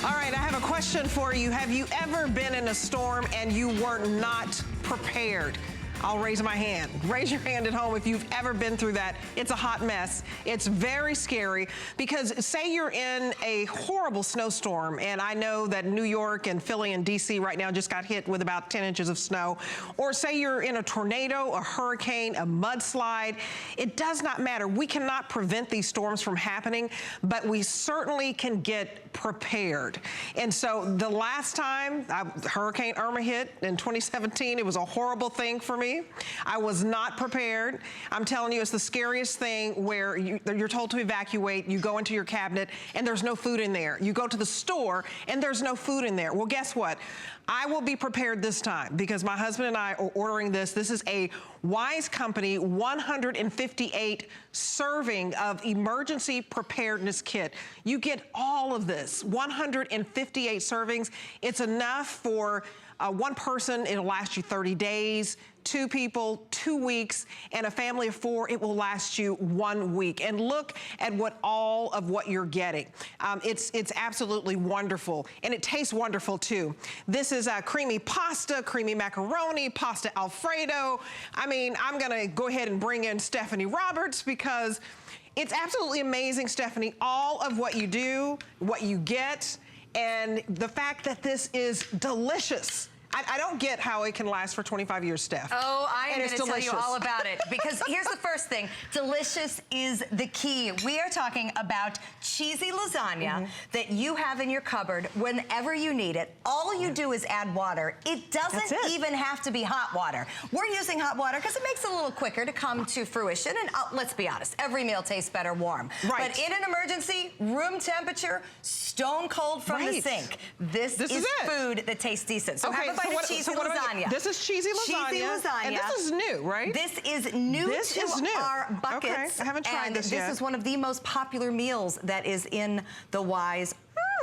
All right, I have a question for you. Have you ever been in a storm and you were not prepared? I'll raise my hand. Raise your hand at home if you've ever been through that. It's a hot mess. It's very scary because say you're in a horrible snowstorm, and I know that New York and Philly and DC right now just got hit with about 10 inches of snow. Or say you're in a tornado, a hurricane, a mudslide. It does not matter. We cannot prevent these storms from happening, but we certainly can get prepared. And so the last time Hurricane Irma hit in 2017, it was a horrible thing for me. I was not prepared. I'm telling you, it's the scariest thing where you're told to evacuate, you go into your cabinet, and there's no food in there. You go to the store, and there's no food in there. Well, guess what? I will be prepared this time because my husband and I are ordering this. This is a Wise Company 158 serving of emergency preparedness kit. You get all of this, 158 servings. It's enough for one person, it'll last you 30 days. 2 people, 2 weeks, and a family of 4, it will last you 1 week. And look at all of what you're getting. It's absolutely wonderful, and it tastes wonderful too. This is creamy pasta, creamy macaroni, pasta Alfredo. I mean, I'm gonna go ahead and bring in Stephanie Roberts because it's absolutely amazing, Stephanie, all of what you do, what you get, and the fact that this is delicious. I don't get how it can last for 25 years, Steph. Oh, I am going to tell you all about it. Because here's the first thing. Delicious is the key. We are talking about cheesy lasagna that you have in your cupboard whenever you need it. All you do is add water. It doesn't even have to be hot water. We're using hot water because it makes it a little quicker to come to fruition. And let's be honest, every meal tastes better warm. Right. But in an emergency, room temperature, stone cold from the sink. This is food that tastes decent. So have a bite of cheesy lasagna. This is cheesy lasagna. Cheesy lasagna. And this is new, right? This is new to our buckets. Okay, I haven't tried this yet. This is one of the most popular meals that is in the Wise.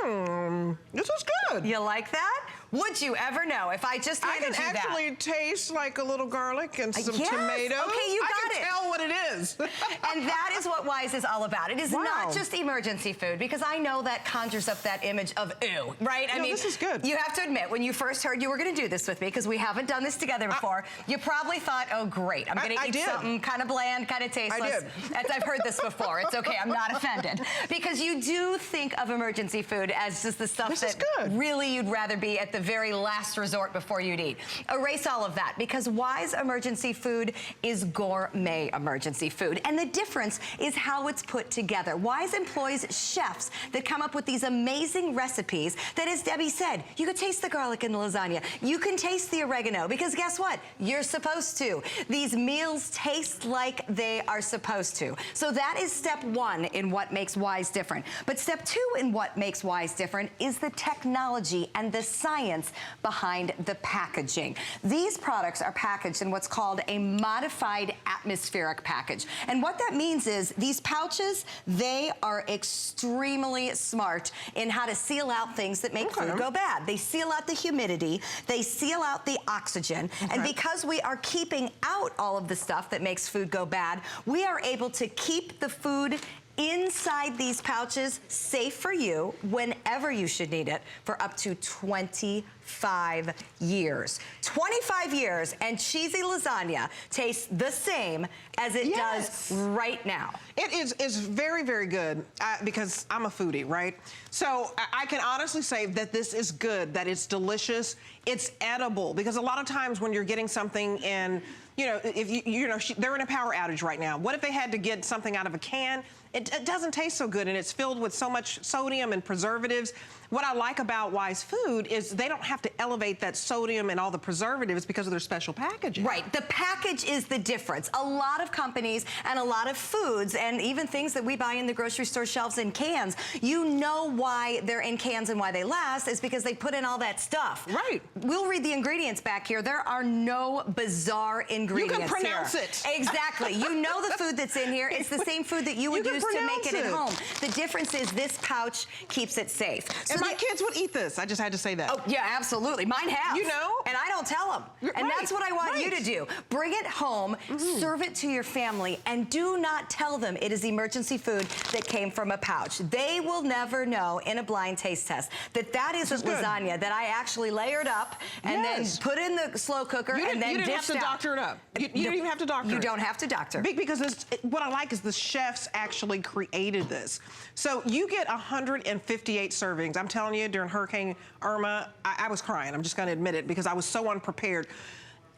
This is good. You like that? Would you ever know if I just handed you that? I can actually taste like a little garlic and some tomatoes. Okay, you got it. I can tell what it is. And that is what Wise is all about. It is not just emergency food, because I know that conjures up that image of ew, right? I mean, this is good. You have to admit, when you first heard you were going to do this with me, because we haven't done this together before, you probably thought, oh, great, I'm going to eat something kind of bland, kind of tasteless. I did. I've heard this before. It's okay. I'm not offended. Because you do think of emergency food as just the stuff that really you'd rather be at the very last resort before you'd eat. Erase all of that, because Wise emergency food is gourmet emergency food. And the difference is how it's put together. Wise employs chefs that come up with these amazing recipes that, as Debbie said, you could taste the garlic in the lasagna. You can taste the oregano, because guess what? You're supposed to. These meals taste like they are supposed to. So that is step 1 in what makes Wise different. But step 2 in what makes Wise different is the technology and the science behind the packaging. These products are packaged in what's called a modified atmospheric package. And what that means is these pouches, they are extremely smart in how to seal out things that make food go bad. They seal out the humidity, they seal out the oxygen, and because we are keeping out all of the stuff that makes food go bad, we are able to keep the food inside these pouches safe for you whenever you should need it for up to 25 years. 25 years, and cheesy lasagna tastes the same as it does right now. It is very, very good because I'm a foodie, right? So I can honestly say that this is good, that it's delicious, it's edible, because a lot of times when you're getting something in, you know, if they're in a power outage right now. What if they had to get something out of a can? It doesn't taste so good, and it's filled with so much sodium and preservatives. What I like about Wise Food is they don't have to elevate that sodium and all the preservatives because of their special packaging. Right, the package is the difference. A lot of companies and a lot of foods, and even things that we buy in the grocery store shelves in cans, you know why they're in cans and why they last is because they put in all that stuff. Right. We'll read the ingredients back here. There are no bizarre ingredients ingredients You can pronounce here. it. Exactly. You know the food that's in here. It's the same food that you would use to make it at home. The difference is this pouch keeps it safe. So and my kids would eat this. I just had to say that. Oh, yeah, absolutely. Mine have. You know? And I don't tell them. And that's what I want you to do. Bring it home, serve it to your family, and do not tell them it is emergency food that came from a pouch. They will never know in a blind taste test that that isn't lasagna that I actually layered up and then put in the slow cooker and then you didn't have to doctor it up. You didn't even have to doctor it. You don't have to doctor. Because what I like is the chefs actually created this. So you get 158 servings. I'm telling you, during Hurricane Irma, I was crying. I'm just going to admit it because I was so unprepared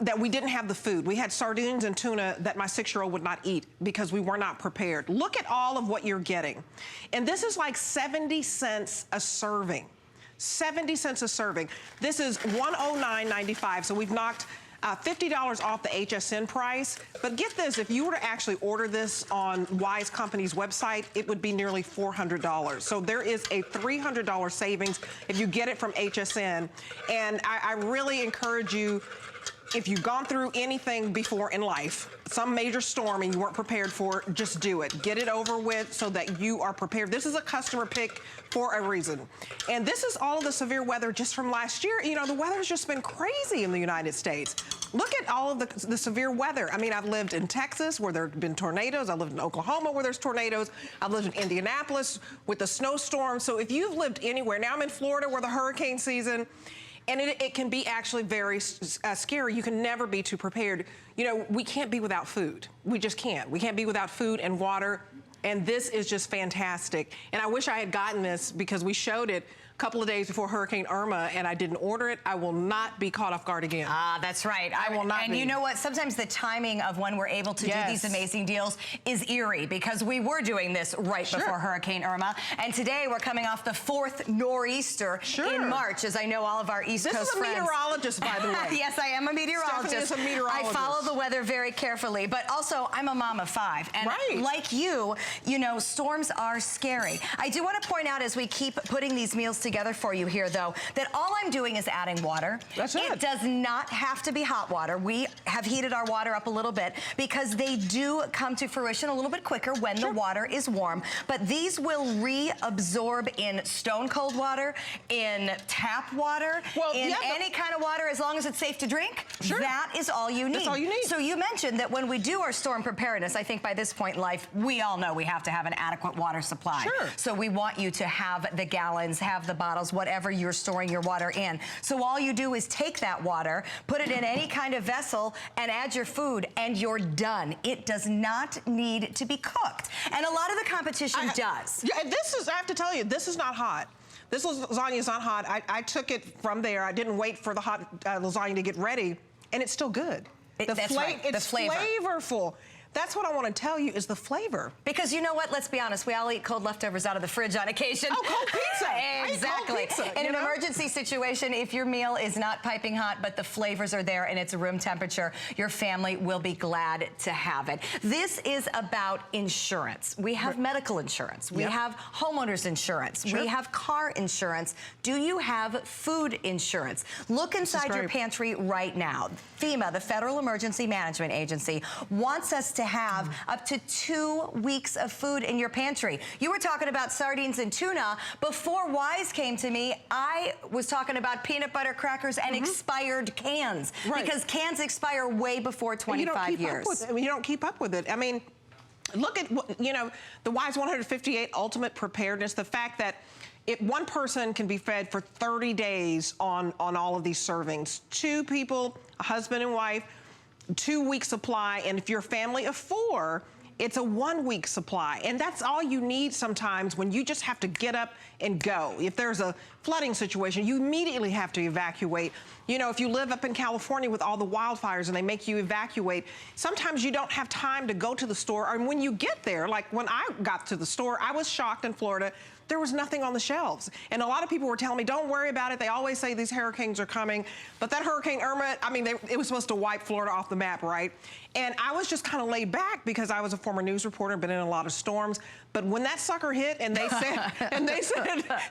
that we didn't have the food. We had sardines and tuna that my 6-year-old would not eat because we were not prepared. Look at all of what you're getting. And this is like 70 cents a serving. 70 cents a serving. This is $109.95, so we've knocked $50 off the HSN price. But get this, if you were to actually order this on Wise Company's website, it would be nearly $400. So there is a $300 savings if you get it from HSN. And I really encourage you, if you've gone through anything before in life, some major storm and you weren't prepared for it, just do it. Get it over with so that you are prepared. This is a customer pick for a reason. And this is all of the severe weather just from last year. You know, the weather's just been crazy in the United States. Look at all of the severe weather. I mean, I've lived in Texas where there have been tornadoes. I've lived in Oklahoma where there's tornadoes. I've lived in Indianapolis with the snowstorm. So if you've lived anywhere, now I'm in Florida where the hurricane season, and it can be actually very scary. You can never be too prepared. You know, we can't be without food. We just can't. We can't be without food and water. And this is just fantastic. And I wish I had gotten this because we showed it a couple of days before Hurricane Irma and I didn't order it. I will not be caught off guard again. Ah, that's right. I will not be. And you know what? Sometimes the timing of when we're able to do these amazing deals is eerie because we were doing this right before Hurricane Irma. And today we're coming off the 4th nor'easter in March, as I know all of our East Coast friends. This is a meteorologist, by the way. Yes, I am a meteorologist. Stephanie is a meteorologist. I follow the weather very carefully, but also I'm a mom of 5. And like you know, storms are scary. I do want to point out as we keep putting these meals together for you here, though, that all I'm doing is adding water. That's it. It does not have to be hot water. We have heated our water up a little bit because they do come to fruition a little bit quicker when the water is warm. But these will reabsorb in stone cold water, in tap water, in any kind of water as long as it's safe to drink. That is all you need. That's all you need. So you mentioned that when we do our storm preparedness, I think by this point in life, we all know we have to have an adequate water supply. So we want you to have the gallons, have the bottles, whatever you're storing your water in. So all you do is take that water, put it in any kind of vessel, and add your food, and you're done. It does not need to be cooked. And a lot of the competition does. Yeah, this is, I have to tell you, this is not hot. This lasagna is not hot. I took it from there. I didn't wait for the hot lasagna to get ready, and it's still good. That's right, the flavor. It's flavorful. That's what I want to tell you is the flavor. Because you know what? Let's be honest. We all eat cold leftovers out of the fridge on occasion. Oh, cold pizza. Exactly. Cold pizza, in an emergency situation, if your meal is not piping hot, but the flavors are there and it's room temperature, your family will be glad to have it. This is about insurance. We have medical insurance. We have homeowners insurance. We have car insurance. Do you have food insurance? Look inside your pantry right now. FEMA, the Federal Emergency Management Agency, wants us to have up to 2 weeks of food in your pantry. You were talking about sardines and tuna. Before Wise came to me, I was talking about peanut butter crackers and expired cans. Because cans expire way before 25 years. You don't keep up with it. I mean, look at, you know, the Wise 158 Ultimate Preparedness, the fact that if one person can be fed for 30 days on all of these servings, 2 people, a husband and wife, 2 week supply, and if you're a family of 4, it's a 1 week supply. And that's all you need sometimes when you just have to get up and go. If there's a flooding situation, you immediately have to evacuate. You know, if you live up in California with all the wildfires and they make you evacuate, sometimes you don't have time to go to the store. And when you get there, like when I got to the store, I was shocked in Florida there was nothing on the shelves. And a lot of people were telling me, don't worry about it. They always say these hurricanes are coming. But that Hurricane Irma, I mean, it was supposed to wipe Florida off the map, right? And I was just kind of laid back because I was a former news reporter, been in a lot of storms. But when that sucker hit and they said,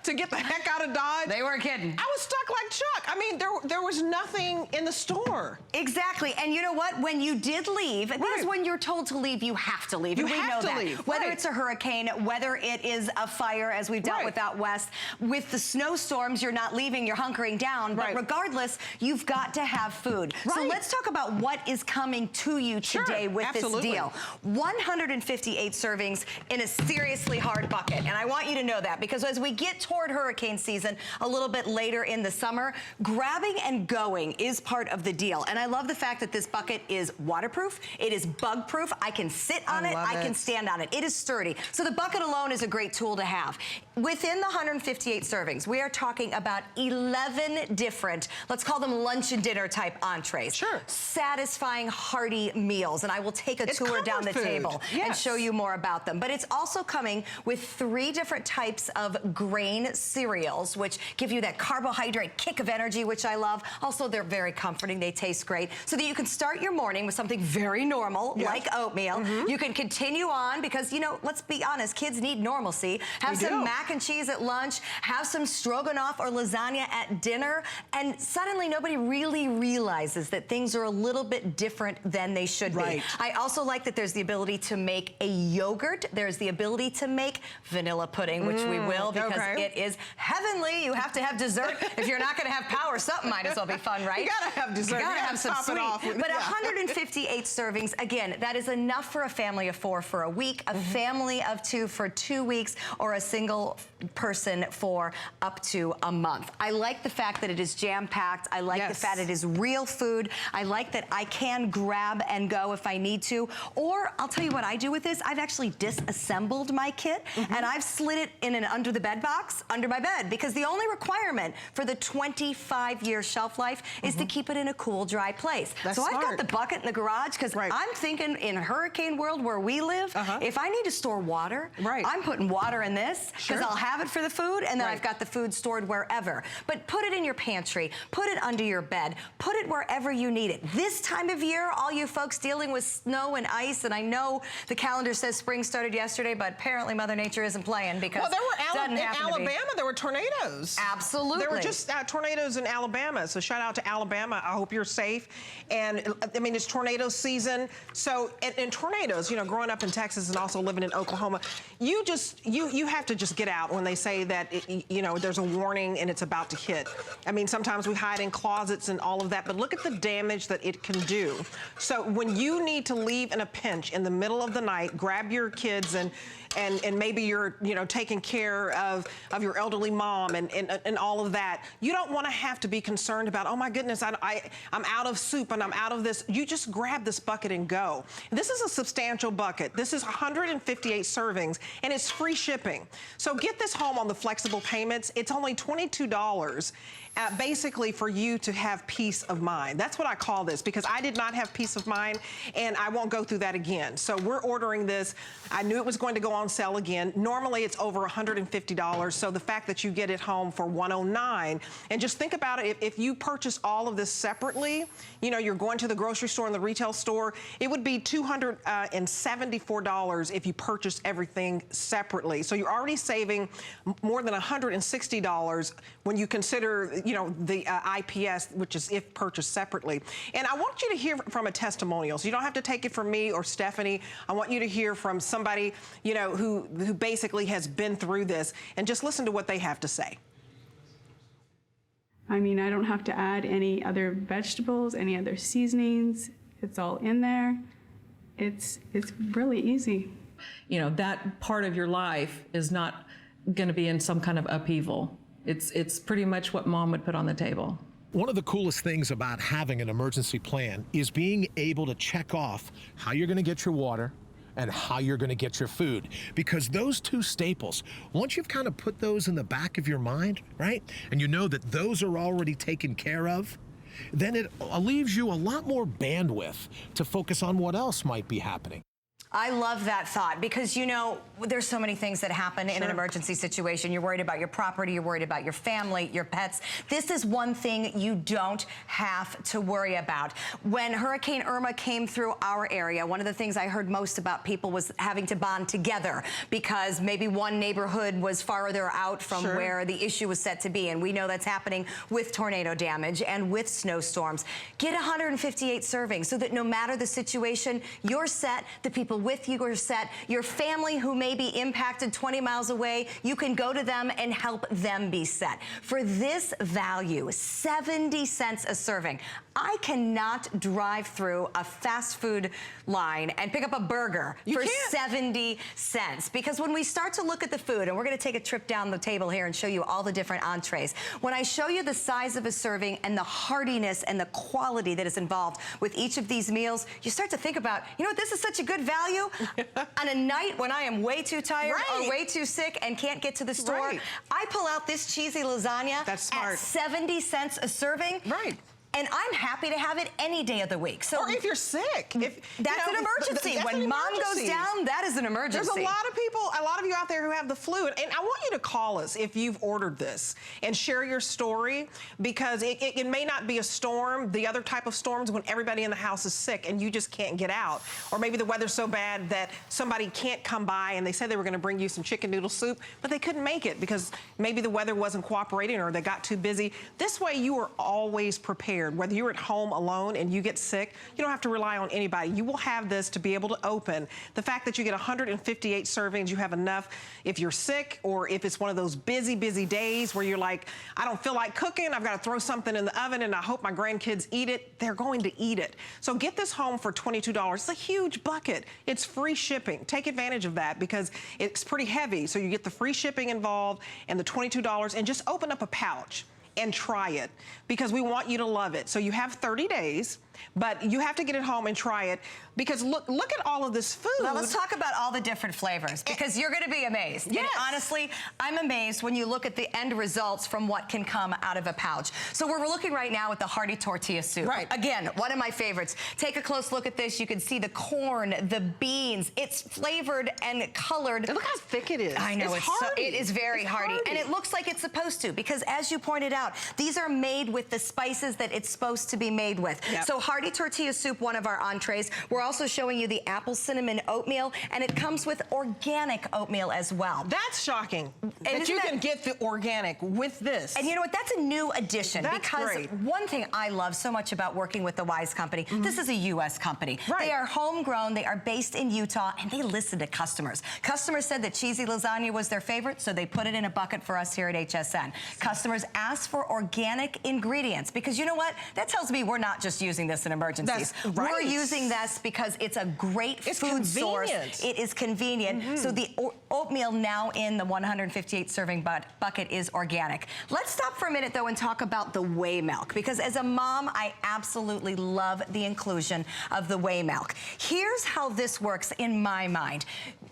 to get the heck out of Dodge. They weren't kidding. I was stuck like Chuck. I mean, there was nothing in the store. Exactly. And you know what? When you did leave, because when you're told to leave, you have to leave. You we have know to that. leave. Whether it's a hurricane, whether it is a fire, as we've dealt with out west, with the snowstorms, you're not leaving, you're hunkering down. But regardless, you've got to have food. So let's talk about what is coming to you today with this deal. 158 servings in a seriously hard bucket. And I want you to know that, because as we get toward hurricane season a little bit later in the summer, grabbing and going is part of the deal. And I love the fact that this bucket is waterproof. It is bug proof. I can sit on it. I can stand on it. It is sturdy. So the bucket alone is a great tool to have. Within the 158 servings, we are talking about 11 different, let's call them lunch and dinner type entrees. Satisfying, hearty meals. And I will take a tour down the table and show you more about them. But it's also coming with 3 different types of grain cereals, which give you that carbohydrate kick of energy, which I love. Also, they're very comforting. They taste great. So that you can start your morning with something very normal, like oatmeal. You can continue on because, you know, let's be honest, kids need normalcy. Have some mac and cheese at lunch, have some stroganoff or lasagna at dinner, and suddenly nobody really realizes that things are a little bit different than they should be. I also like that there's the ability to make a yogurt. There's the ability to make vanilla pudding, which we will, because it is heavenly. You have to have dessert. If you're not going to have power, something might as well be fun, right? You gotta have dessert. You gotta have some sweet. But 158 servings, again, that is enough for a family of 4 for a week, a family of 2 for 2 weeks, or a single person for up to a month. I like the fact that it is jam-packed. I like the fact it is real food. I like that I can grab and go if I need to. Or I'll tell you what I do with this. I've actually disassembled my kit and I've slid it in an under the bed box under my bed, because the only requirement for the 25-year shelf life is to keep it in a cool, dry place. So I've got the bucket in the garage because I'm thinking in hurricane world where we live, if I need to store water, I'm putting water in this because I'll have it for the food, and then I've got the food stored wherever. But put it in your pantry, put it under your bed, put it wherever you need it. This time of year, all you folks dealing with snow and ice, and I know the calendar says spring started yesterday, but apparently Mother Nature isn't playing, because there were in Alabama, there were tornadoes. Absolutely. There were just tornadoes in Alabama, so shout out to Alabama. I hope you're safe. And I mean, it's tornado season. So, and tornadoes, you know, growing up in Texas and also living in Oklahoma, you have to just get out when they say that, you know, there's a warning and it's about to hit. I mean, sometimes we hide in closets and all of that, but look at the damage that it can do. So when you need to leave in a pinch in the middle of the night, grab your kids and maybe you're, you know, taking care of your elderly mom and all of that. You don't want to have to be concerned about, oh my goodness, I'm out of soup and I'm out of this. You just grab this bucket and go. This is a substantial bucket. This is 158 servings and it's free shipping. So get this home on the flexible payments. It's only $22. Basically for you to have peace of mind. That's what I call this, because I did not have peace of mind and I won't go through that again. So we're ordering this. I knew it was going to go on sale again. Normally it's over $150. So the fact that you get it home for $109, and just think about it, if you purchase all of this separately, you know, you're going to the grocery store and the retail store, it would be $274 if you purchase everything separately. So you're already saving more than $160 when you consider, you know, the IPS, which is if purchased separately. And I want you to hear from a testimonial. So you don't have to take it from me or Stephanie. I want you to hear from somebody, you know, who basically has been through this, and just listen to what they have to say. I mean, I don't have to add any other vegetables, any other seasonings. It's all in there. It's really easy. You know, that part of your life is not going to be in some kind of upheaval. It's pretty much what Mom would put on the table. One of the coolest things about having an emergency plan is being able to check off how you're going to get your water and how you're going to get your food. Because those two staples, once you've kind of put those in the back of your mind, right, and you know that those are already taken care of, then it leaves you a lot more bandwidth to focus on what else might be happening. I love that thought because, you know, there's so many things that happen in an emergency situation. You're worried about your property, you're worried about your family, your pets. This is one thing you don't have to worry about. When Hurricane Irma came through our area, one of the things I heard most about people was having to bond together because maybe one neighborhood was farther out from where the issue was set to be. And we know that's happening with tornado damage and with snowstorms. Get 158 servings so that no matter the situation, you're set, the people with you are set, your family who may be impacted 20 miles away, you can go to them and help them be set. For this value, 70 cents a serving. I cannot drive through a fast food line and pick up a burger for 70 cents. Because when we start to look at the food, and we're gonna take a trip down the table here and show you all the different entrees. When I show you the size of a serving and the heartiness and the quality that is involved with each of these meals, you start to think about, you know what, this is such a good value on a night when I am way too tired or way too sick and can't get to the store. I pull out this cheesy lasagna at 70 cents a serving. And I'm happy to have it any day of the week. So, or if you're sick. That's an emergency. When mom goes down, that is an emergency. There's a lot of people, a lot of you out there who have the flu. And I want you to call us if you've ordered this and share your story because it may not be a storm, the other type of storms when everybody in the house is sick and you just can't get out. Or maybe the weather's so bad that somebody can't come by and they said they were gonna bring you some chicken noodle soup, but they couldn't make it because maybe the weather wasn't cooperating or they got too busy. This way you are always prepared. Whether you're at home alone and you get sick, you don't have to rely on anybody. You will have this to be able to open. The fact that you get 158 servings, you have enough if you're sick or if it's one of those busy, busy days where you're like, I don't feel like cooking, I've got to throw something in the oven and I hope my grandkids eat it. They're going to eat it. So get this home for $22. It's a huge bucket. It's free shipping. Take advantage of that because it's pretty heavy. So you get the free shipping involved and the $22 and just open up a pouch and try it because we want you to love it. So you have 30 days, but you have to get it home and try it because look at all of this food. Well, let's talk about all the different flavors because you're gonna be amazed. And honestly, I'm amazed when you look at the end results from what can come out of a pouch. So we're looking right now at the hearty tortilla soup. Again, one of my favorites. Take a close look at this. You can see the corn, the beans. It's flavored and colored. Look how thick it is. I know, it is very hearty. And it looks like it's supposed to because as you pointed out, these are made with the spices that it's supposed to be made with. So hearty tortilla soup, one of our entrees. We're also showing you the apple cinnamon oatmeal, and it comes with organic oatmeal as well. That's shocking that you can get the organic with this. And you know what? That's a new addition because one thing I love so much about working with the Wise Company, this is a U.S. company. They are homegrown, they are based in Utah, and they listen to customers. Customers said that cheesy lasagna was their favorite, so they put it in a bucket for us here at HSN. Customers asked for organic ingredients because you know what? That tells me we're not just using this in emergencies. We're using this because it's a great food source. It is convenient. So the oatmeal now in the 158 serving bucket is organic. Let's stop for a minute though and talk about the whey milk because as a mom, I absolutely love the inclusion of the whey milk. Here's how this works in my mind.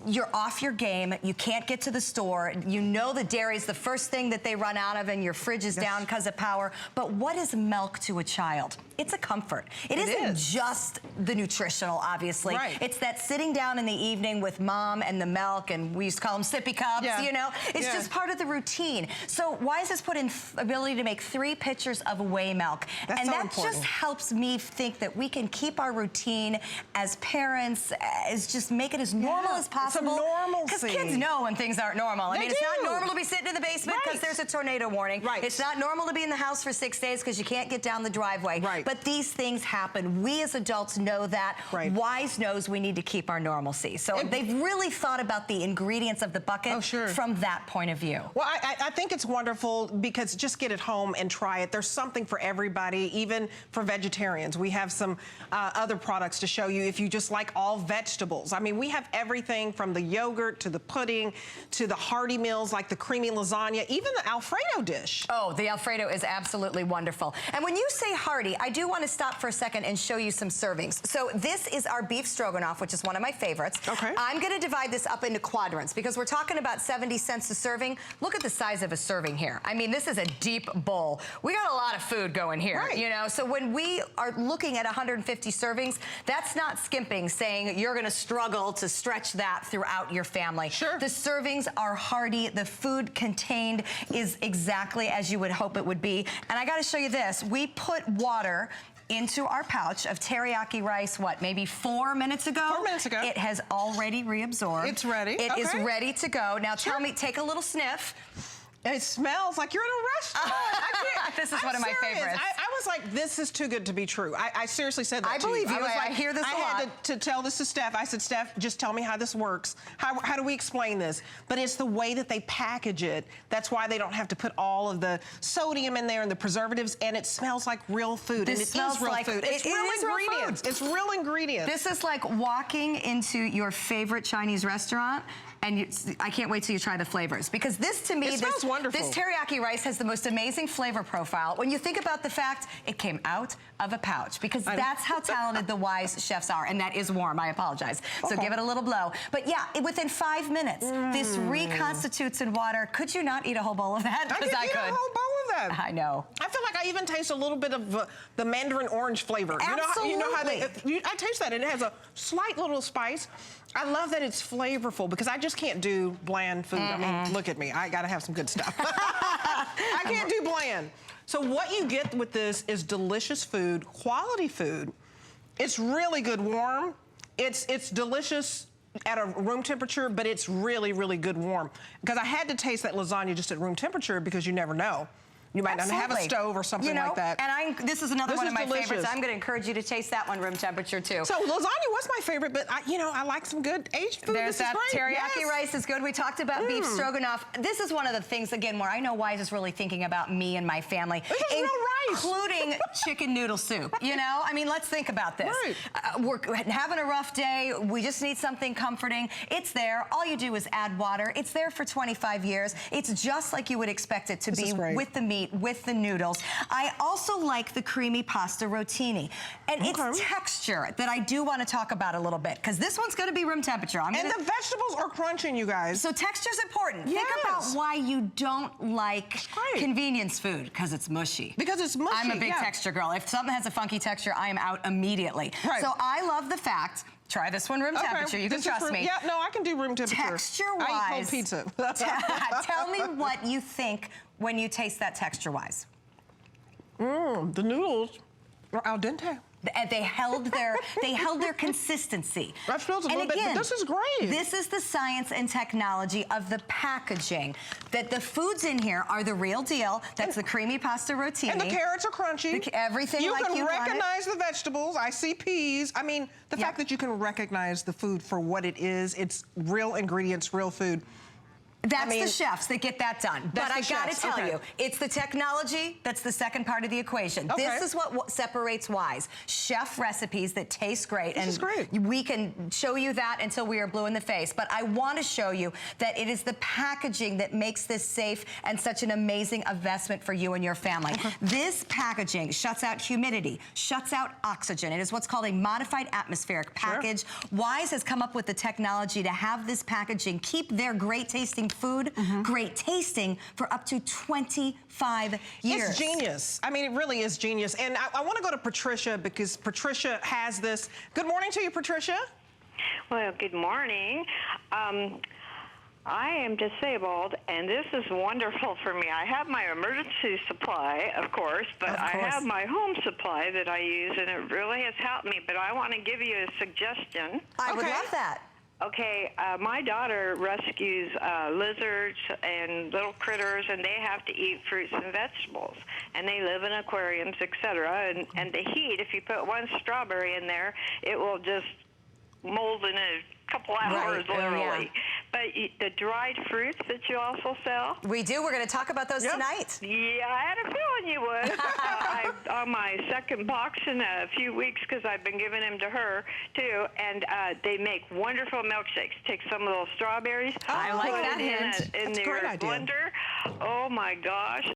You're off your game, you can't get to the store, you know the dairy is the first thing that they run out of and your fridge is down because of power, but what is milk to a child? It's a comfort. It isn't just the nutritional, obviously. It's that sitting down in the evening with mom and the milk, and we used to call them sippy cups, you know? It's just part of the routine. So Wise has put in ability to make 3 pitchers of whey milk. And that just helps me think that we can keep our routine as parents, as just make it as normal as possible. Some normalcy. Because kids know when things aren't normal. I mean, it's not normal to be sitting in the basement because there's a tornado warning. It's not normal to be in the house for 6 days because you can't get down the driveway. But these things happen. We as adults know that. Wise knows we need to keep our normalcy. So they've really thought about the ingredients of the bucket from that point of view. Well, I think it's wonderful because just get it home and try it. There's something for everybody, even for vegetarians. We have some other products to show you if you just like all vegetables. I mean, we have everything from from the yogurt to the pudding to the hearty meals like the creamy lasagna, even the Alfredo dish. Oh, the Alfredo is absolutely wonderful. And when you say hearty, I do want to stop for a second and show you some servings. So this is our beef stroganoff, which is one of my favorites. Okay. I'm going to divide this up into quadrants because we're talking about 70 cents a serving. Look at the size of a serving here. I mean, this is a deep bowl. We got a lot of food going here, right. you know? So when we are looking at 150 servings, that's not skimping, saying you're going to struggle to stretch that throughout your family. Sure. The servings are hearty. The food contained is exactly as you would hope it would be. And I got to show you this. We put water into our pouch of teriyaki rice, what, maybe 4 minutes ago? 4 minutes ago. It has already reabsorbed. It's ready. It is Okay. ready to go. Now tell me, take a little sniff. It smells like you're in a restaurant. This is one of my favorites. I was like, this is too good to be true. I seriously said that I to believe you. I was I like, hear this a I lot. had to tell this to Steph. I said, Steph, just tell me how this works. How do we explain this? But it's the way that they package it. That's why they don't have to put all of the sodium in there and the preservatives, and it smells like real food. This and it smells is real like food. It's it real is real ingredients. food. It's real ingredients. This is like walking into your favorite Chinese restaurant, and I can't wait till you try the flavors, because this, to me, It smells wonderful. This teriyaki rice has the most amazing flavor profile when you think about the fact it came out of a pouch, because that's how talented the wise chefs are. And that is warm, I apologize. So give it a little blow. But yeah, within 5 minutes, this reconstitutes in water. Could you not eat a whole bowl of that? I could eat a whole bowl of that. I know. I feel like I even taste a little bit of the mandarin orange flavor. Absolutely. You know how they, I taste that, and it has a slight little spice. I love that it's flavorful, because I just can't do bland food. I mean, look at me. I gotta have some good stuff. I can't do bland. So what you get with this is delicious food, quality food. It's really good warm. It's delicious at a room temperature, but it's really, really good warm. Because I had to taste that lasagna just at room temperature, because you never know. You might not have a stove or something like that. And this is another one of my delicious. favorites. I'm going to encourage you to taste that one room temperature too. So lasagna was my favorite, but I like some good Asian food. There's that teriyaki rice is good. We talked about beef stroganoff. This is one of the things, again, where I know Wise is really thinking about me and my family. This is real rice. Including chicken noodle soup, you know? I mean, let's think about this. Right. We're having a rough day. We just need something comforting. It's there. All you do is add water. It's there for 25 years. It's just like you would expect it to be, with the meat, with the noodles. I also like the creamy pasta rotini. And it's texture that I do want to talk about a little bit, because this one's going to be room temperature. And the vegetables are crunching, you guys. So texture's important. Yes. Think about why you don't like convenience food, because it's mushy. Because it's mushy. I'm a big texture girl. If something has a funky texture, I am out immediately. Right. So I love the fact, try this one room temperature. You can trust me. Yeah, no, I can do room temperature. Texture-wise. I eat cold pizza. Tell me what you think when you taste that texture-wise. The noodles are al dente. They held their consistency. That feels a little bit, but this is great. This is the science and technology of the packaging. That the foods in here are the real deal. That's the creamy pasta rotini. And the carrots are crunchy. Everything you like can you recognize the vegetables. I see peas. I mean, the fact that you can recognize the food for what it is. It's real ingredients, real food. That's the chefs that get that done. But I gotta tell you, it's the technology that's the second part of the equation. This is what separates Wise. Chef recipes that taste great. This is great. We can show you that until we are blue in the face. But I want to show you that it is the packaging that makes this safe and such an amazing investment for you and your family. This packaging shuts out humidity, shuts out oxygen. It is what's called a modified atmospheric package. Wise has come up with the technology to have this packaging keep their great tasting food, great tasting for up to 25 years. It's genius. I mean, it really is genius. And I want to go to Patricia, because Patricia has this. Good morning to you, Patricia. Well, good morning. I am disabled, and this is wonderful for me. I have my emergency supply, of course, but I have my home supply that I use, and it really has helped me. But I want to give you a suggestion. I would love that. Okay, my daughter rescues lizards and little critters, and they have to eat fruits and vegetables, and they live in aquariums, etc. And the heat, if you put one strawberry in there, it will just mold in a couple hours, literally. But the dried fruits that you also sell? We do. We're going to talk about those tonight. Yeah, I had a feeling you would. I'm on my second box in a few weeks because I've been giving them to her, too. And they make wonderful milkshakes. Take some of those strawberries. I like that put it hint. in That's a your great idea. blender. Oh, my gosh.